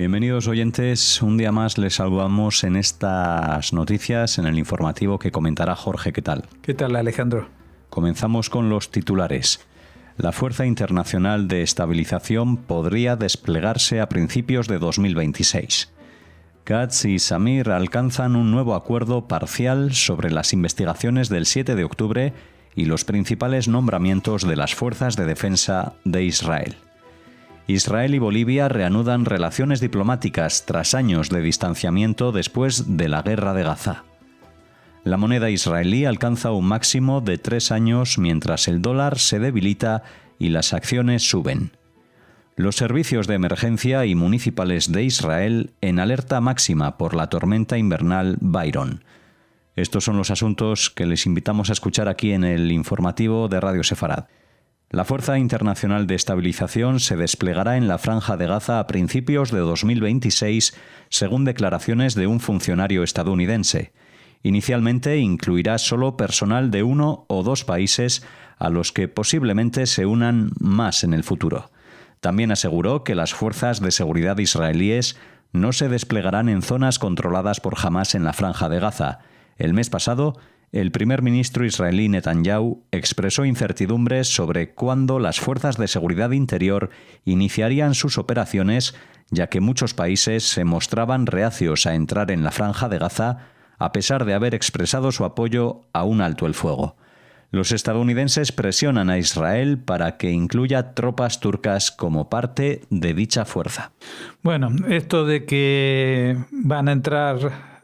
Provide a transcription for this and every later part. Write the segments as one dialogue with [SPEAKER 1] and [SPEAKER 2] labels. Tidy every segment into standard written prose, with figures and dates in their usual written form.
[SPEAKER 1] Bienvenidos oyentes, un día más les saludamos en estas noticias, en el informativo que comentará Jorge. ¿Qué tal?
[SPEAKER 2] ¿Qué tal, Alejandro?
[SPEAKER 1] Comenzamos con los titulares. La Fuerza Internacional de Estabilización podría desplegarse a principios de 2026. Katz y Samir alcanzan un nuevo acuerdo parcial sobre las investigaciones del 7 de octubre y los principales nombramientos de las fuerzas de defensa de Israel. Israel y Bolivia reanudan relaciones diplomáticas tras años de distanciamiento después de la guerra de Gaza. La moneda israelí alcanza un máximo de 3 años mientras el dólar se debilita y las acciones suben. Los servicios de emergencia y municipales de Israel en alerta máxima por la tormenta invernal Byron. Estos son los asuntos que les invitamos a escuchar aquí en el informativo de Radio Sefarad. La Fuerza Internacional de Estabilización se desplegará en la Franja de Gaza a principios de 2026, según declaraciones de un funcionario estadounidense. Inicialmente incluirá solo personal de 1 o 2 países a los que posiblemente se unan más en el futuro. También aseguró que las fuerzas de seguridad israelíes no se desplegarán en zonas controladas por Hamás en la Franja de Gaza. El mes pasado, el primer ministro israelí Netanyahu expresó incertidumbres sobre cuándo las fuerzas de seguridad interior iniciarían sus operaciones, ya que muchos países se mostraban reacios a entrar en la Franja de Gaza, a pesar de haber expresado su apoyo a un alto el fuego. Los estadounidenses presionan a Israel para que incluya tropas turcas como parte de dicha fuerza.
[SPEAKER 2] Bueno, esto de que van a entrar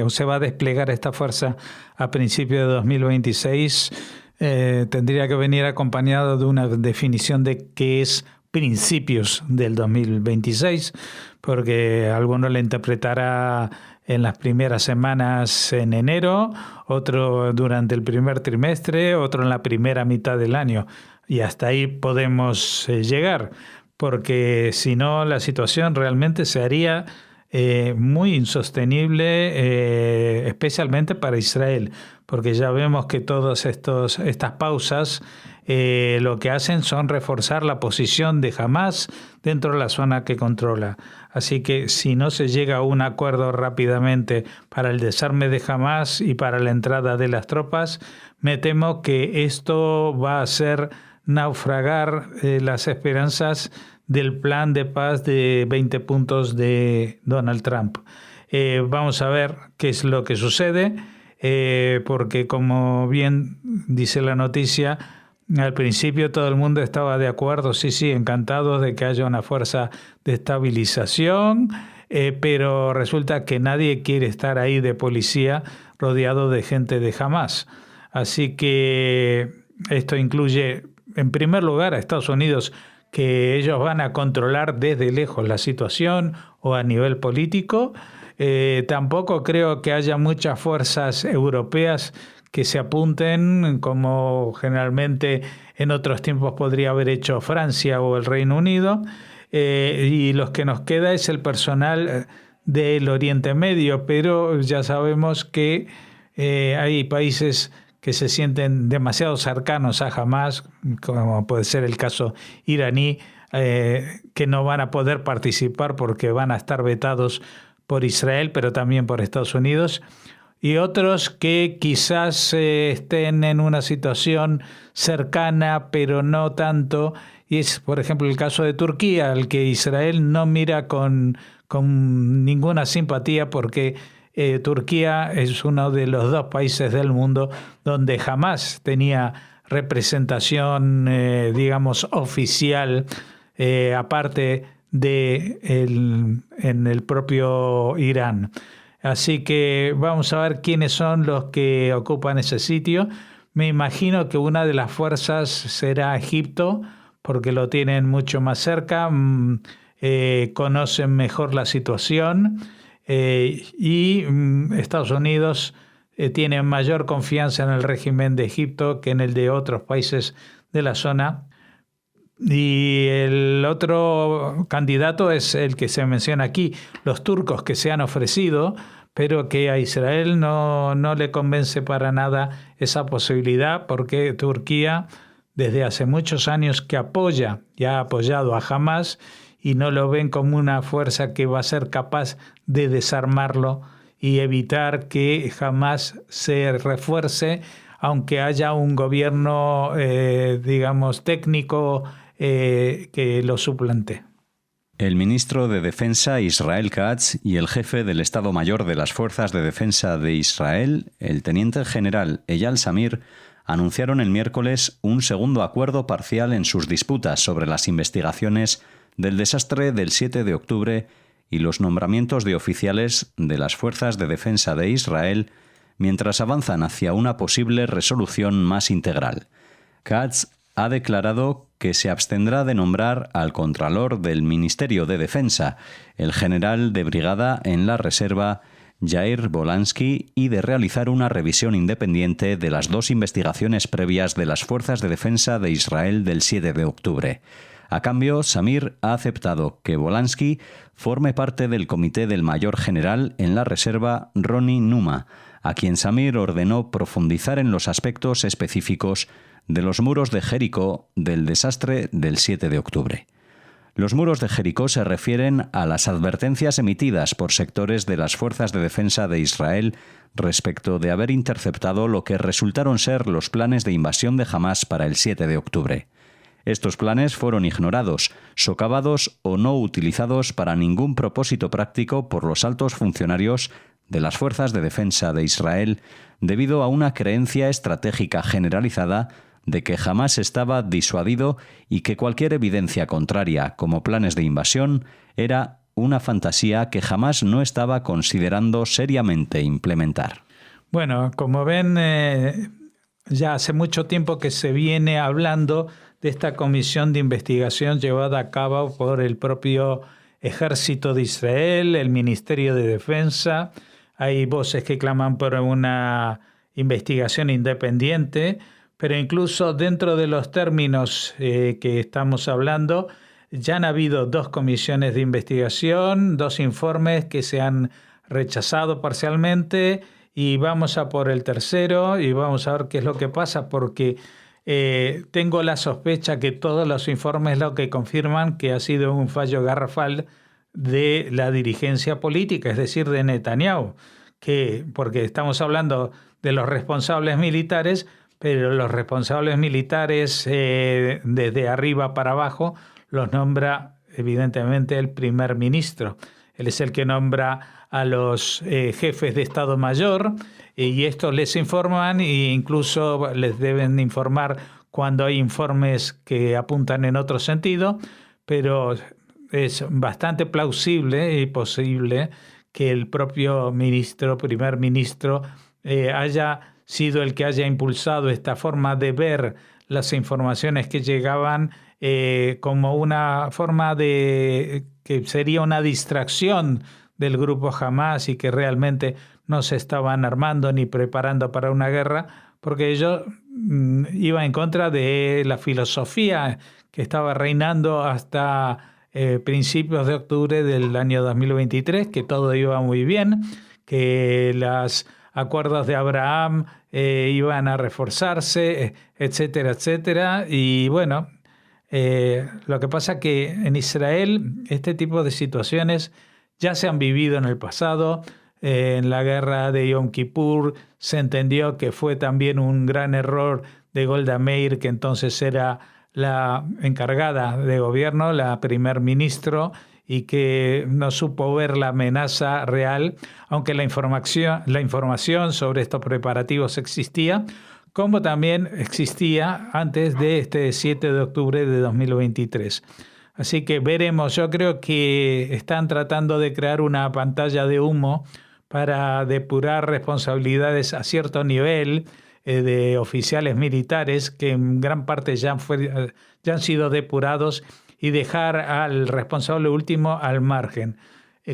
[SPEAKER 2] o se va a desplegar esta fuerza a principios de 2026, tendría que venir acompañado de una definición de qué es principios del 2026, porque alguno le interpretará en las primeras semanas en enero, otro durante el primer trimestre, otro en la primera mitad del año. Y hasta ahí podemos llegar, porque si no la situación realmente se haría muy insostenible, especialmente para Israel, porque ya vemos que todas estas pausas lo que hacen son reforzar la posición de Hamás dentro de la zona que controla. Así que si no se llega a un acuerdo rápidamente para el desarme de Hamás y para la entrada de las tropas, me temo que esto va a hacer naufragar las esperanzas del plan de paz de 20 puntos de Donald Trump. Vamos a ver qué es lo que sucede, porque como bien dice la noticia, al principio todo el mundo estaba de acuerdo, sí, encantados de que haya una fuerza de estabilización, pero resulta que nadie quiere estar ahí de policía rodeado de gente de Hamás. Así que esto incluye, en primer lugar, a Estados Unidos, que ellos van a controlar desde lejos la situación o a nivel político. Tampoco creo que haya muchas fuerzas europeas que se apunten, como generalmente en otros tiempos podría haber hecho Francia o el Reino Unido. Y los que nos queda es el personal del Oriente Medio, pero ya sabemos que hay países que se sienten demasiado cercanos a Hamás, como puede ser el caso iraní, que no van a poder participar porque van a estar vetados por Israel, pero también por Estados Unidos, y otros que quizás estén en una situación cercana, pero no tanto, y es, por ejemplo, el caso de Turquía, al que Israel no mira con ninguna simpatía, porque Turquía es uno de los 2 países del mundo donde jamás tenía representación, digamos, oficial, aparte de en el propio Irán. Así que vamos a ver quiénes son los que ocupan ese sitio. Me imagino que una de las fuerzas será Egipto, porque lo tienen mucho más cerca, conocen mejor la situación. Y Estados Unidos tiene mayor confianza en el régimen de Egipto que en el de otros países de la zona. Y el otro candidato es el que se menciona aquí, los turcos que se han ofrecido, pero que a Israel no le convence para nada esa posibilidad, porque Turquía desde hace muchos años que apoya y ha apoyado a Hamás, y no lo ven como una fuerza que va a ser capaz de desarmarlo y evitar que jamás se refuerce, aunque haya un gobierno, digamos, técnico que lo suplante.
[SPEAKER 1] El ministro de Defensa Israel Katz y el jefe del Estado Mayor de las Fuerzas de Defensa de Israel, el teniente general Eyal Zamir, anunciaron el miércoles un segundo acuerdo parcial en sus disputas sobre las investigaciones del desastre del 7 de octubre y los nombramientos de oficiales de las Fuerzas de Defensa de Israel, mientras avanzan hacia una posible resolución más integral. Katz ha declarado que se abstendrá de nombrar al contralor del Ministerio de Defensa, el general de brigada en la reserva Yair Bolansky, y de realizar una revisión independiente de las dos investigaciones previas de las Fuerzas de Defensa de Israel del 7 de octubre. A cambio, Zamir ha aceptado que Bolansky forme parte del comité del mayor general en la reserva Roni Numa, a quien Zamir ordenó profundizar en los aspectos específicos de los muros de Jericó del desastre del 7 de octubre. Los muros de Jericó se refieren a las advertencias emitidas por sectores de las Fuerzas de Defensa de Israel respecto de haber interceptado lo que resultaron ser los planes de invasión de Hamás para el 7 de octubre. Estos planes fueron ignorados, socavados o no utilizados para ningún propósito práctico por los altos funcionarios de las Fuerzas de Defensa de Israel debido a una creencia estratégica generalizada de que Hamás estaba disuadido y que cualquier evidencia contraria, como planes de invasión, era una fantasía que Hamás no estaba considerando seriamente implementar.
[SPEAKER 2] Bueno, como ven, ya hace mucho tiempo que se viene hablando de esta comisión de investigación llevada a cabo por el propio Ejército de Israel, el Ministerio de Defensa. Hay voces que claman por una investigación independiente, pero incluso dentro de los términos que estamos hablando, ya han habido 2 comisiones de investigación, 2 informes que se han rechazado parcialmente, y vamos a por el tercero y vamos a ver qué es lo que pasa, porque tengo la sospecha que todos los informes lo que confirman que ha sido un fallo garrafal de la dirigencia política, es decir, de Netanyahu, porque estamos hablando de los responsables militares, pero los responsables militares desde arriba para abajo los nombra evidentemente el primer ministro. Él es el que nombra a los jefes de Estado Mayor, y estos les informan e incluso les deben informar cuando hay informes que apuntan en otro sentido, pero es bastante plausible y posible que el propio primer ministro, haya sido el que haya impulsado esta forma de ver las informaciones que llegaban como una forma de que sería una distracción del grupo Hamás y que realmente no se estaban armando ni preparando para una guerra, porque ellos iban en contra de la filosofía que estaba reinando hasta principios de octubre del año 2023, que todo iba muy bien, que los acuerdos de Abraham iban a reforzarse, etcétera, etcétera. Y bueno, lo que pasa que en Israel este tipo de situaciones ya se han vivido en el pasado. En la guerra de Yom Kippur se entendió que fue también un gran error de Golda Meir, que entonces era la encargada de gobierno, la primer ministro, y que no supo ver la amenaza real, aunque la información sobre estos preparativos existía, como también existía antes de este 7 de octubre de 2023. Así que veremos, yo creo que están tratando de crear una pantalla de humo para depurar responsabilidades a cierto nivel de oficiales militares que en gran parte ya han sido depurados, y dejar al responsable último al margen.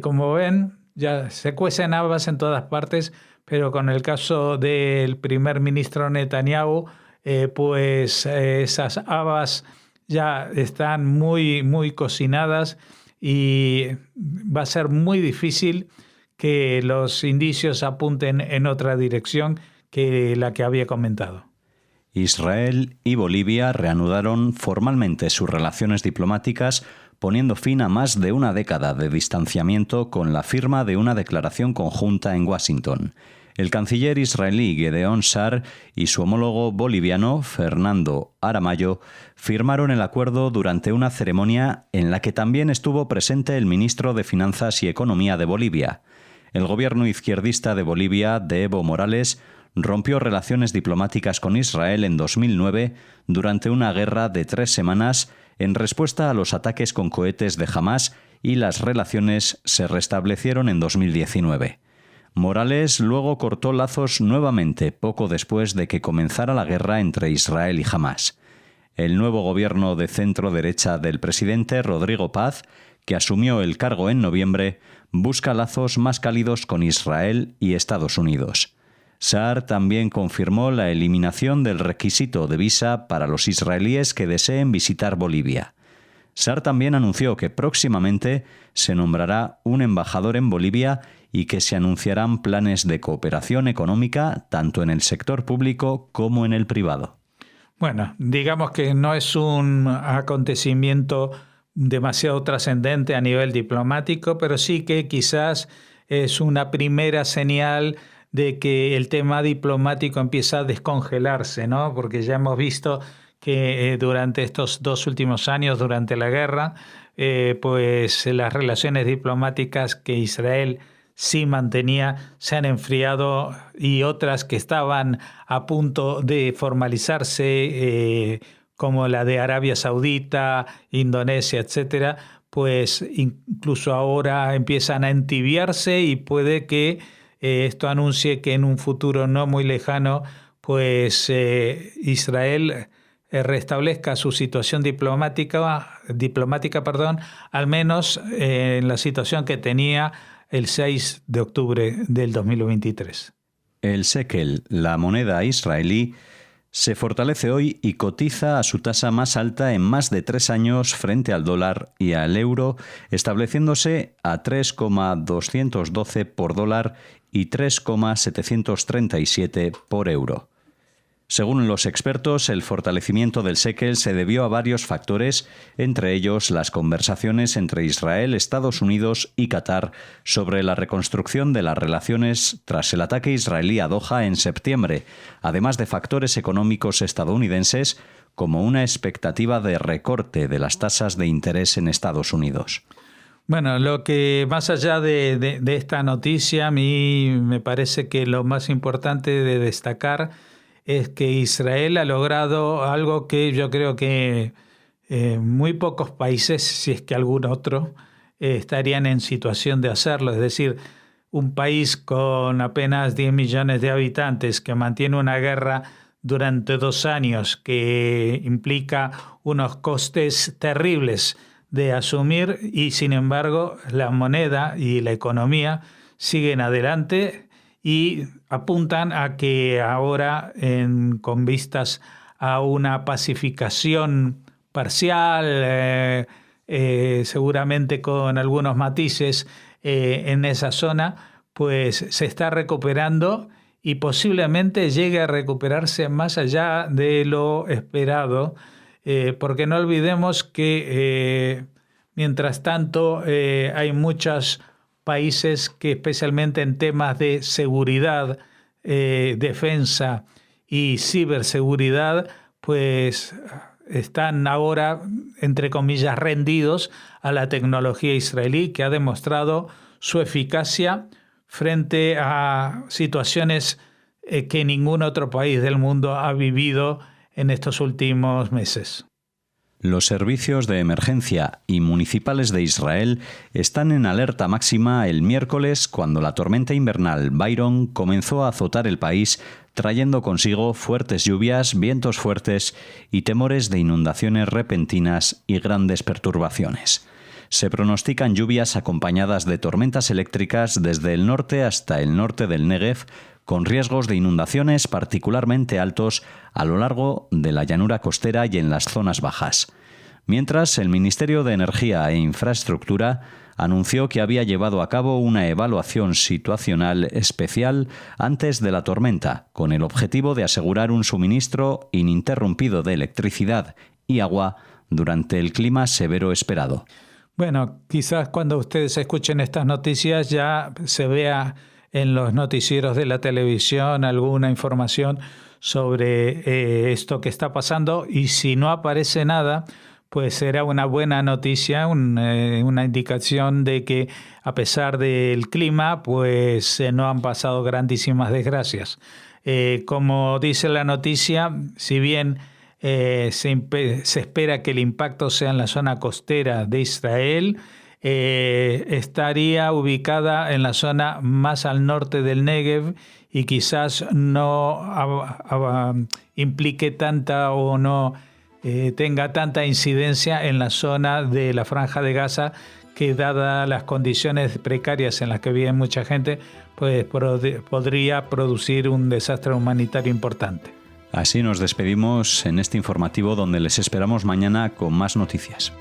[SPEAKER 2] Como ven, ya se cuecen habas en todas partes, pero con el caso del primer ministro Netanyahu, esas habas ya están muy, muy cocinadas, y va a ser muy difícil que los indicios apunten en otra dirección que la que había comentado.
[SPEAKER 1] Israel y Bolivia reanudaron formalmente sus relaciones diplomáticas poniendo fin a más de una década de distanciamiento con la firma de una declaración conjunta en Washington. El canciller israelí Gideon Sa'ar y su homólogo boliviano Fernando Aramayo firmaron el acuerdo durante una ceremonia en la que también estuvo presente el ministro de Finanzas y Economía de Bolivia. El gobierno izquierdista de Bolivia, de Evo Morales, rompió relaciones diplomáticas con Israel en 2009 durante una guerra de 3 semanas en respuesta a los ataques con cohetes de Hamás, y las relaciones se restablecieron en 2019. Morales luego cortó lazos nuevamente poco después de que comenzara la guerra entre Israel y Hamás. El nuevo gobierno de centro-derecha del presidente Rodrigo Paz, que asumió el cargo en noviembre, busca lazos más cálidos con Israel y Estados Unidos. Sa'ar también confirmó la eliminación del requisito de visa para los israelíes que deseen visitar Bolivia. Sa'ar también anunció que próximamente se nombrará un embajador en Bolivia y que se anunciarán planes de cooperación económica tanto en el sector público como en el privado.
[SPEAKER 2] Bueno, digamos que no es un acontecimiento demasiado trascendente a nivel diplomático, pero sí que quizás es una primera señal de que el tema diplomático empieza a descongelarse, ¿no? Porque ya hemos visto que durante estos 2 últimos años, durante la guerra, pues las relaciones diplomáticas que Israel sí mantenía se han enfriado, y otras que estaban a punto de formalizarse, como la de Arabia Saudita, Indonesia, etcétera, pues incluso ahora empiezan a entibiarse, y puede que esto anuncie que en un futuro no muy lejano, pues Israel restablezca su situación diplomática, al menos en la situación que tenía el 6 de octubre del 2023.
[SPEAKER 1] El shekel, la moneda israelí, se fortalece hoy y cotiza a su tasa más alta en más de 3 años frente al dólar y al euro, estableciéndose a 3,212 por dólar y 3,737 por euro. Según los expertos, el fortalecimiento del shekel se debió a varios factores, entre ellos las conversaciones entre Israel, Estados Unidos y Qatar sobre la reconstrucción de las relaciones tras el ataque israelí a Doha en septiembre, además de factores económicos estadounidenses como una expectativa de recorte de las tasas de interés en Estados Unidos.
[SPEAKER 2] Bueno, lo que más allá de esta noticia, a mí me parece que lo más importante de destacar es que Israel ha logrado algo que yo creo que muy pocos países, si es que algún otro, estarían en situación de hacerlo. Es decir, un país con apenas 10 millones de habitantes que mantiene una guerra durante 2 años, que implica unos costes terribles de asumir, y sin embargo la moneda y la economía siguen adelante y apuntan a que ahora, con vistas a una pacificación parcial, seguramente con algunos matices en esa zona, pues se está recuperando y posiblemente llegue a recuperarse más allá de lo esperado, porque no olvidemos que mientras tanto hay muchos países que, especialmente en temas de seguridad, defensa y ciberseguridad, pues están ahora, entre comillas, rendidos a la tecnología israelí, que ha demostrado su eficacia frente a situaciones que ningún otro país del mundo ha vivido en estos últimos meses.
[SPEAKER 1] Los servicios de emergencia y municipales de Israel están en alerta máxima el miércoles, cuando la tormenta invernal Byron comenzó a azotar el país, trayendo consigo fuertes lluvias, vientos fuertes y temores de inundaciones repentinas y grandes perturbaciones. Se pronostican lluvias acompañadas de tormentas eléctricas desde el norte hasta el norte del Negev, con riesgos de inundaciones particularmente altos a lo largo de la llanura costera y en las zonas bajas. Mientras, el Ministerio de Energía e Infraestructura anunció que había llevado a cabo una evaluación situacional especial antes de la tormenta, con el objetivo de asegurar un suministro ininterrumpido de electricidad y agua durante el clima severo esperado.
[SPEAKER 2] Bueno, quizás cuando ustedes escuchen estas noticias ya se vea en los noticieros de la televisión alguna información sobre esto que está pasando, y si no aparece nada, pues será una buena noticia, una indicación de que a pesar del clima, pues no han pasado grandísimas desgracias. Como dice la noticia, si bien se espera que el impacto sea en la zona costera de Israel, estaría ubicada en la zona más al norte del Negev y quizás no implique tanta o no tenga tanta incidencia en la zona de la Franja de Gaza, que dadas las condiciones precarias en las que vive mucha gente, pues podría producir un desastre humanitario importante.
[SPEAKER 1] Así nos despedimos en este informativo, donde les esperamos mañana con más noticias.